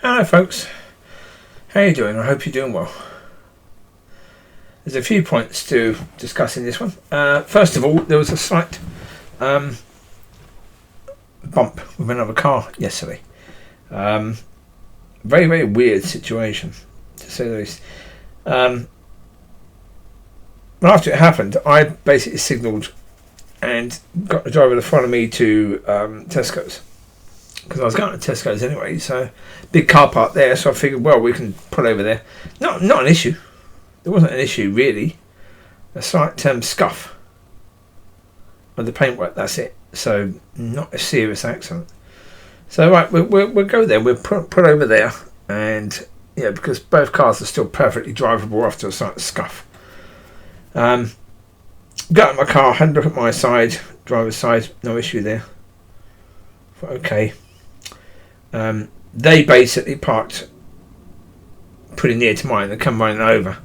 Hello folks, how are you doing? I hope you're doing well. There's a few points to discuss in this one. First of all, there was a slight bump with another car yesterday. Very, very weird situation, to say the least. But after it happened, I basically signalled and got the driver to follow me to Tesco's. Because I was going to Tesco's anyway, so big car park there, so I figured, well, we can pull over there. Not an issue. There wasn't an issue really. A slight scuff of the paintwork. That's it. So not a serious accident. So right, we'll go there. We'll pull over there, and yeah, because both cars are still perfectly drivable after a slight scuff. Got in my car, had a look at my side, driver's side, no issue there. Okay. They basically parked pretty near to mine and come running over,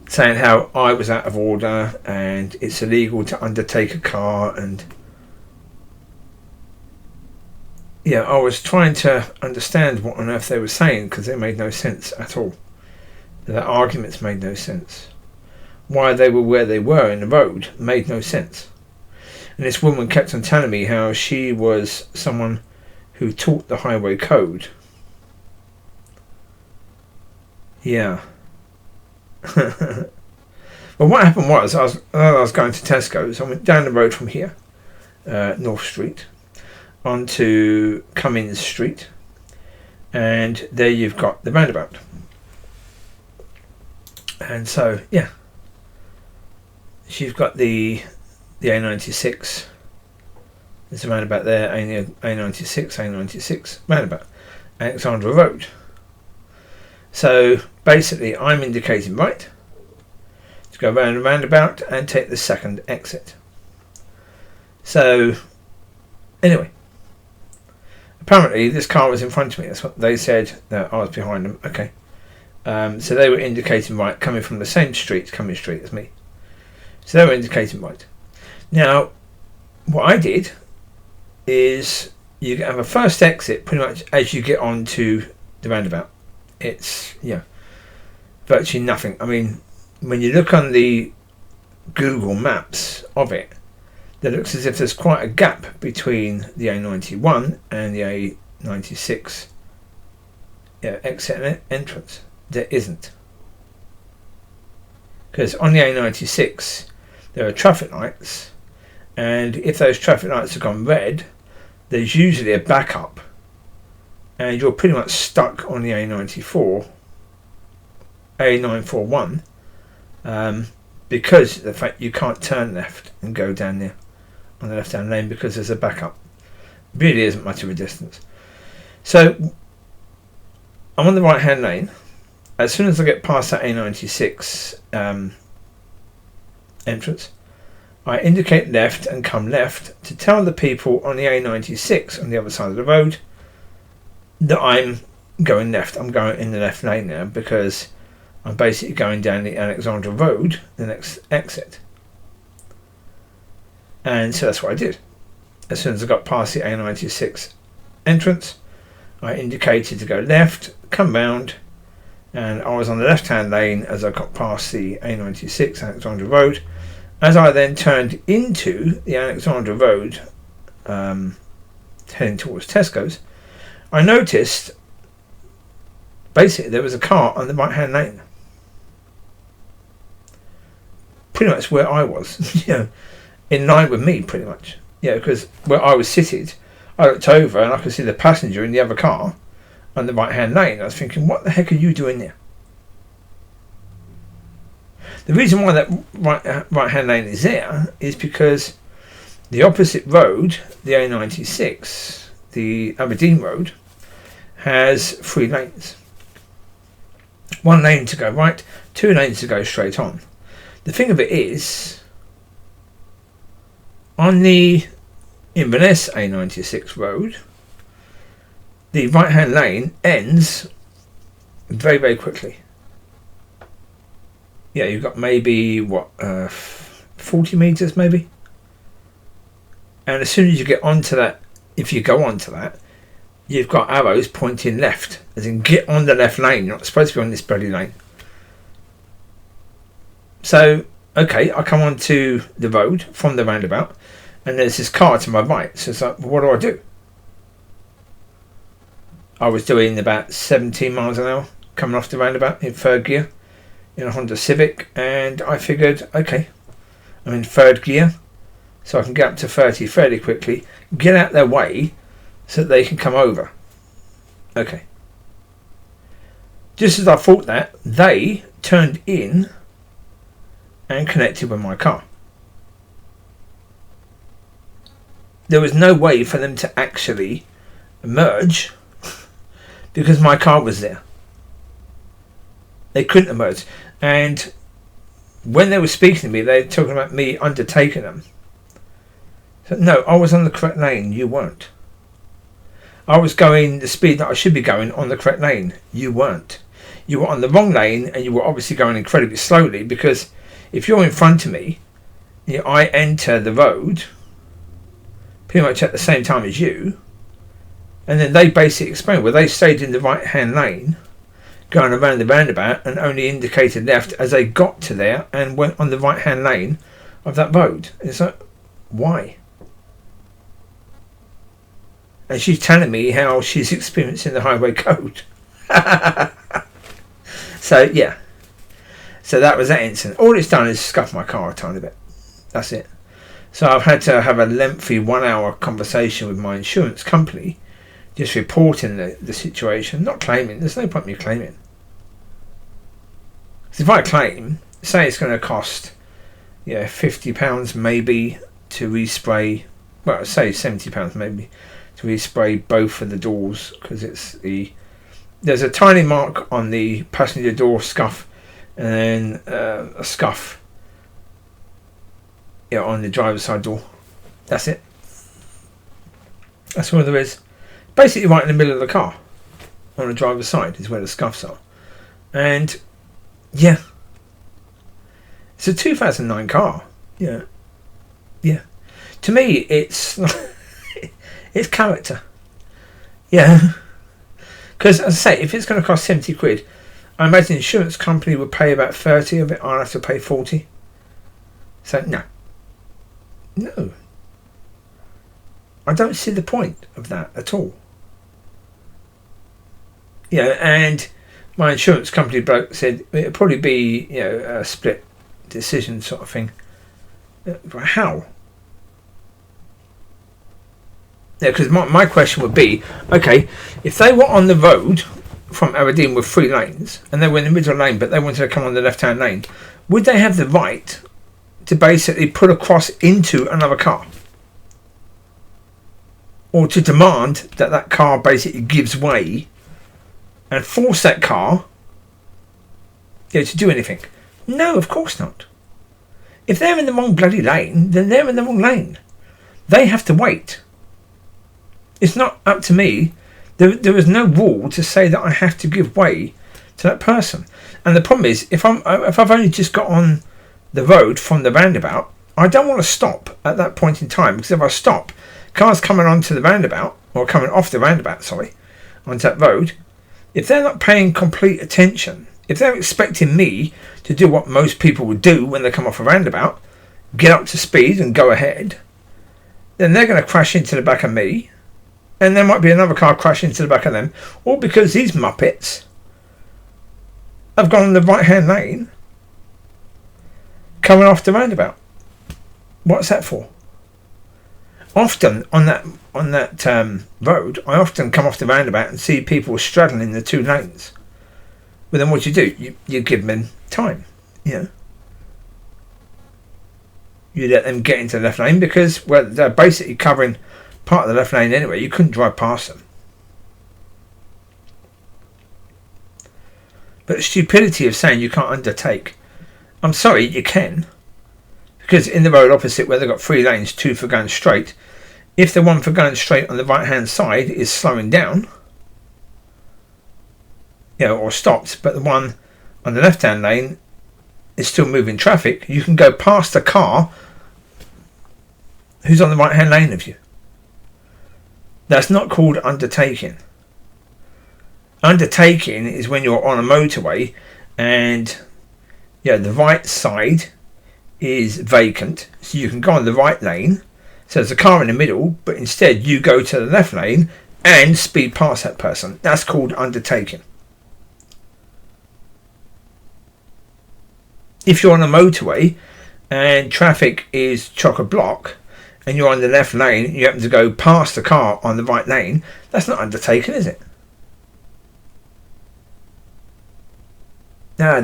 saying how I was out of order and it's illegal to undertake a car. And yeah, I was trying to understand what on earth they were saying, because it made no sense at all. Their arguments made no sense. Why they were where they were in the road made no sense. And this woman kept on telling me how she was someone who taught the highway code. Yeah. Well, what happened was, I was going to Tesco's. I went down the road from here, North Street, onto Cummins Street, and there you've got the roundabout. And so, yeah, she's got the A96. There's a roundabout there, A96, roundabout, Alexandra Road. So basically, I'm indicating right to go round the roundabout and take the second exit. So anyway, apparently this car was in front of me. That's what they said. That I was behind them. Okay. So they were indicating right, coming from the same street, Cummins Street as me. So they were indicating right. Now, what I did is you have a first exit pretty much as you get onto the roundabout. It's virtually nothing. I mean, when you look on the Google Maps of it, it looks as if there's quite a gap between the A91 and the A96 exit and entrance. There isn't, because on the A96 there are traffic lights, and if those traffic lights have gone red, there's usually a backup, and you're pretty much stuck on the A941, because of the fact you can't turn left and go down there on the left-hand lane because there's a backup. Really isn't much of a distance. So I'm on the right-hand lane. As soon as I get past that A96 entrance, I indicate left and come left to tell the people on the A96 on the other side of the road that I'm going left. I'm going in the left lane now, because I'm basically going down the Alexandra Road, the next exit. And so that's what I did. As soon as I got past the A96 entrance, I indicated to go left, come round, and I was on the left-hand lane as I got past the A96 Alexandra Road. As I then turned into the Alexandra Road, heading towards Tesco's, I noticed basically there was a car on the right-hand lane, pretty much where I was, in line with me, pretty much. Because where I was seated, I looked over and I could see the passenger in the other car on the right-hand lane. I was thinking, what the heck are you doing there? The reason why that right-hand lane is there is because the opposite road, the A96, the Aberdeen Road, has 3 lanes. 1 lane to go right, 2 lanes to go straight on. The thing of it is, on the Inverness A96 road, the right-hand lane ends very, very quickly. You've got maybe 40 metres maybe, and as soon as you get onto that, if you go onto that, you've got arrows pointing left As in, get on the left lane. You're not supposed to be on this bloody lane. So, okay, I come onto the road from the roundabout, and there's this car to my right. So it's like, well, what do I do? I was doing about 17 miles an hour coming off the roundabout in third gear in a Honda Civic, and I figured, okay, I'm in third gear, so I can get up to 30 fairly quickly, get out their way so that they can come over. Okay. Just as I thought that, they turned in and connected with my car. There was no way for them to actually merge because my car was there. They couldn't emerge. And when they were speaking to me, they were talking about me undertaking them. So, no, I was on the correct lane. You weren't. I was going the speed that I should be going on the correct lane. You weren't. You were on the wrong lane, and you were obviously going incredibly slowly, because if you're in front of me, I enter the road pretty much at the same time as you, and then they basically explained, well, they stayed in the right hand lane going around the roundabout and only indicated left as they got to there and went on the right hand lane of that road. And it's like, why? And she's telling me how she's experiencing the highway code. So yeah, so that was that incident. All it's done is scuff my car a tiny bit. That's it. So I've had to have a lengthy 1 hour conversation with my insurance company, just reporting the situation, not claiming. There's no point in me claiming. So if I claim, say it's going to cost £50 maybe to respray, well, say £70 maybe to respray both of the doors, because there's a tiny mark on the passenger door scuff, and then a scuff on the driver's side door. That's it. That's all there is. Basically right in the middle of the car, on the driver's side, is where the scuffs are. And yeah, it's a 2009 car. Yeah. To me, it's it's character. Yeah. Because, as I say, if it's going to cost 70 quid, I imagine the insurance company would pay about 30 of it. I'll have to pay 40. So, no. I don't see the point of that at all. And my insurance company bloke said it'd probably be, a split decision sort of thing. But how? Because my question would be, okay, if they were on the road from Aberdeen with 3 lanes, and they were in the middle lane, but they wanted to come on the left-hand lane, would they have the right to basically put across into another car? Or to demand that car basically gives way and force that car to do anything? No, of course not. If they're in the wrong bloody lane, then they're in the wrong lane. They have to wait. It's not up to me. There is no rule to say that I have to give way to that person. And the problem is, if I've only just got on the road from the roundabout, I don't want to stop at that point in time, because if I stop, cars coming onto the roundabout, or coming off the roundabout, onto that road, if they're not paying complete attention, if they're expecting me to do what most people would do when they come off a roundabout, get up to speed and go ahead, then they're going to crash into the back of me, and there might be another car crash into the back of them, all because these muppets have gone on the right hand lane coming off the roundabout. What's that for? Often on that road, I often come off the roundabout and see people straddling the 2 lanes. But then what do? You give them time. You let them get into the left lane, because they're basically covering part of the left lane anyway. You couldn't drive past them. But the stupidity of saying you can't undertake, I'm sorry, you can. Because in the road opposite, where they've got 3 lanes, 2 for going straight, if the one for going straight on the right hand side is slowing down, or stopped, but the one on the left hand lane is still moving traffic, you can go past a car who's on the right hand lane of you. That's not called undertaking. Undertaking is when you're on a motorway and the right side is vacant, so you can go on the right lane. So there's a car in the middle, but instead you go to the left lane and speed past that person. That's called undertaking. If you're on a motorway and traffic is chock-a-block and you're on the left lane and you happen to go past the car on the right lane, that's not undertaking, is it?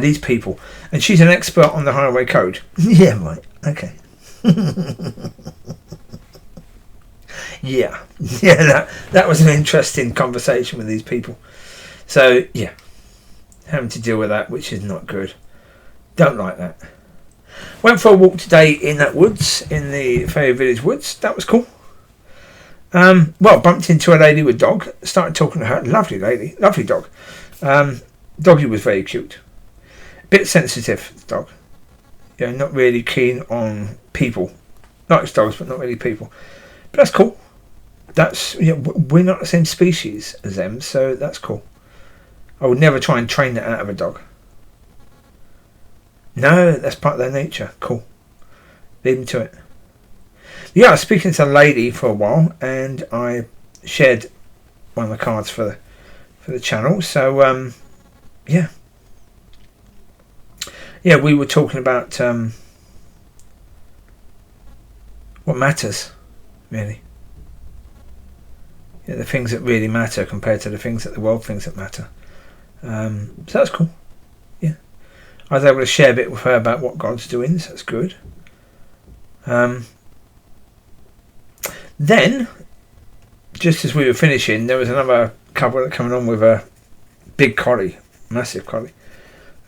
These people. And she's an expert on the highway code. Yeah, right. Okay. Yeah, that was an interesting conversation with these people. So, yeah. Having to deal with that, which is not good. Don't like that. Went for a walk today in that woods, in the Fairy Village woods. That was cool. Bumped into a lady with dog. Started talking to her. Lovely lady. Lovely dog. Doggy was very cute. Bit sensitive, dog. Not really keen on people. Likes dogs, but not really people. But that's cool. We're not the same species as them, so that's cool. I would never try and train that out of a dog. No, that's part of their nature. Cool. Leave them to it. I was speaking to a lady for a while, and I shared one of the cards for the channel. So, we were talking about what matters, really. The things that really matter compared to the things that the world thinks that matter. So that's cool. Yeah, I was able to share a bit with her about what God's doing, so that's good. Then, just as we were finishing, there was another couple that coming on with a big collie, massive collie.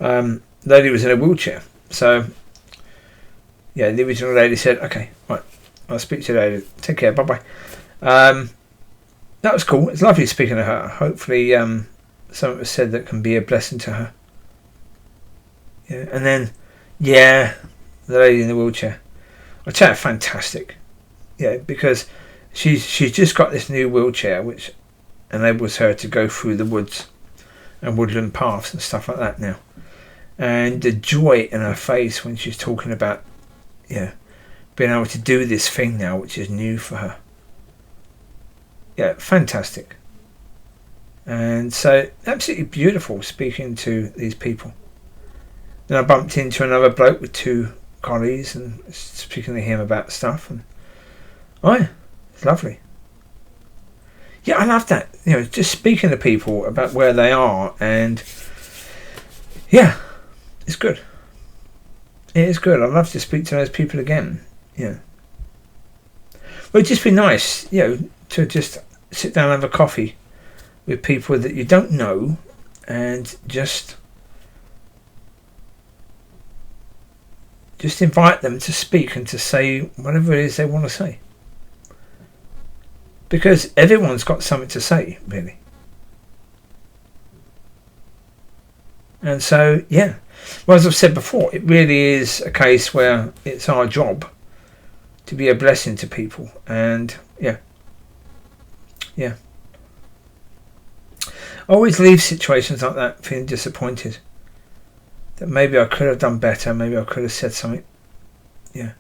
Lady was in a wheelchair, so the original lady said, "Okay, right, I'll speak to you later. Take care, bye bye." That was cool. It's lovely speaking to her. Hopefully, something was said that can be a blessing to her. And then, the lady in the wheelchair. I tell you, fantastic. Because she's just got this new wheelchair which enables her to go through the woods and woodland paths and stuff like that now. And the joy in her face when she's talking about, being able to do this thing now, which is new for her. Fantastic. And so, absolutely beautiful speaking to these people. Then I bumped into another bloke with 2 collies and speaking to him about stuff. And it's lovely. I love that. Just speaking to people about where they are, and it's good. It is good. I'd love to speak to those people again. Well, it'd just be nice, to just sit down and have a coffee with people that you don't know, and just invite them to speak and to say whatever it is they want to say. Because everyone's got something to say, really. And so, well, as I've said before, it really is a case where it's our job to be a blessing to people. And, I always leave situations like that feeling disappointed. That maybe I could have done better, maybe I could have said something, that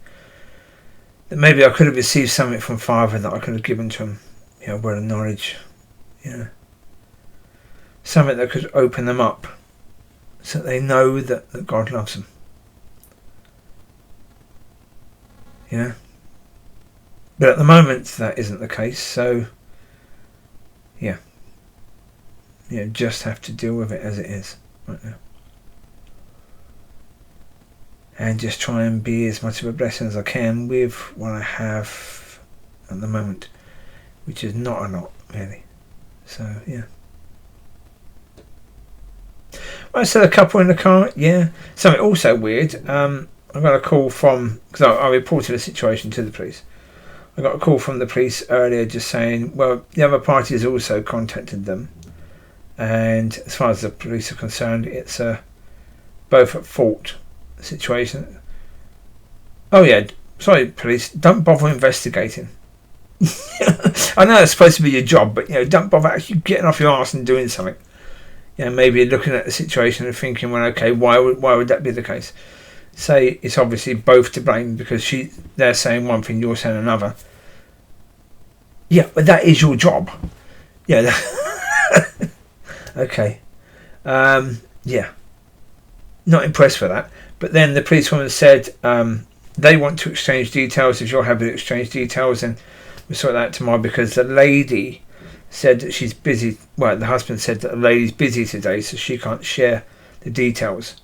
maybe I could have received something from Father that I could have given to him, a word of knowledge, something that could open them up so that they know that God loves them. But at the moment that isn't the case, so just have to deal with it as it is right now. And just try and be as much of a blessing as I can with what I have at the moment, which is not a lot, really. So, I said a couple in the car, Something also weird, I got a call from, because I reported a situation to the police. I got a call from the police earlier just saying, well, the other party has also contacted them. And as far as the police are concerned, it's a both at fault situation. Sorry police, don't bother investigating. I know it's supposed to be your job, but don't bother actually getting off your arse and doing something. maybe looking at the situation and thinking, well, okay, why would that be the case? Say it's obviously both to blame because they're saying one thing, you're saying another. Yeah, but that is your job. Yeah. Okay. Yeah. Not impressed with that. But then the policewoman said they want to exchange details. If you're happy to exchange details, then we sort that out tomorrow, because the lady said that she's busy. Well, the husband said that the lady's busy today, so she can't share the details.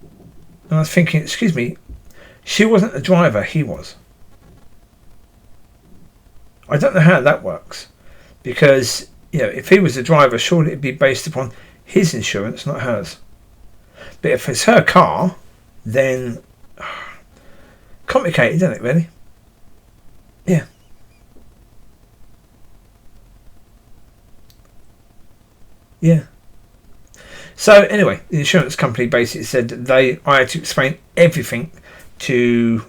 And I was thinking, excuse me, she wasn't the driver, he was. I don't know how that works, because if he was the driver, surely it'd be based upon his insurance, not hers. But if it's her car, then complicated, isn't it, really? Yeah. Yeah. So anyway, the insurance company basically said that I had to explain everything I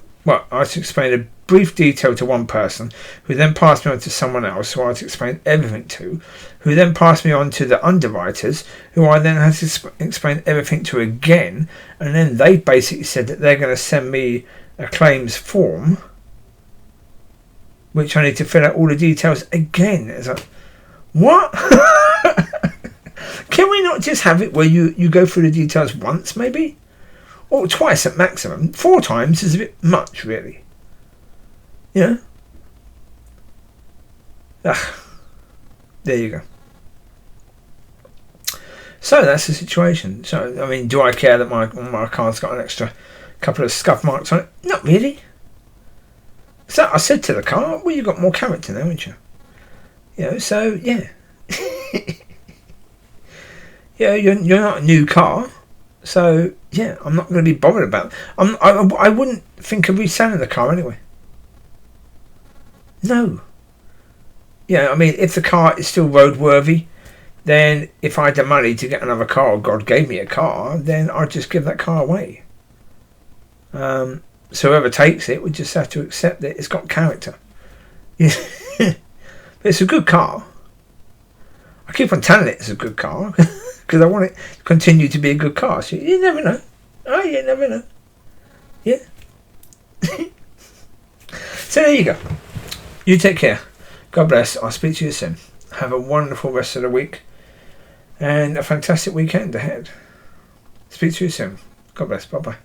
had to explain a brief detail to one person, who then passed me on to someone else who I had to explain everything to, who then passed me on to the underwriters, who I then had to explain everything to again, and then they basically said that they're going to send me a claims form, which I need to fill out all the details again. It's like, what? Can we not just have it where you go through the details once, maybe? Or twice at maximum. 4 times is a bit much, really. Ugh. There you go. So that's the situation. So, I mean, do I care that my car's got an extra couple of scuff marks on it? Not really. So I said to the car, well, you've got more character now, haven't you? So, yeah. You're not a new car. So, yeah, I'm not going to be bothered about it. I wouldn't think of reselling the car anyway. No. I mean, if the car is still roadworthy, then if I had the money to get another car, or God gave me a car, then I'd just give that car away. So whoever takes it would just have to accept that it's got character. But it's a good car. I keep on telling it it's a good car because I want it to continue to be a good car. So you never know. Oh, you never know. Yeah. So there you go. You take care. God bless. I'll speak to you soon. Have a wonderful rest of the week and a fantastic weekend ahead. Speak to you soon. God bless. Bye-bye.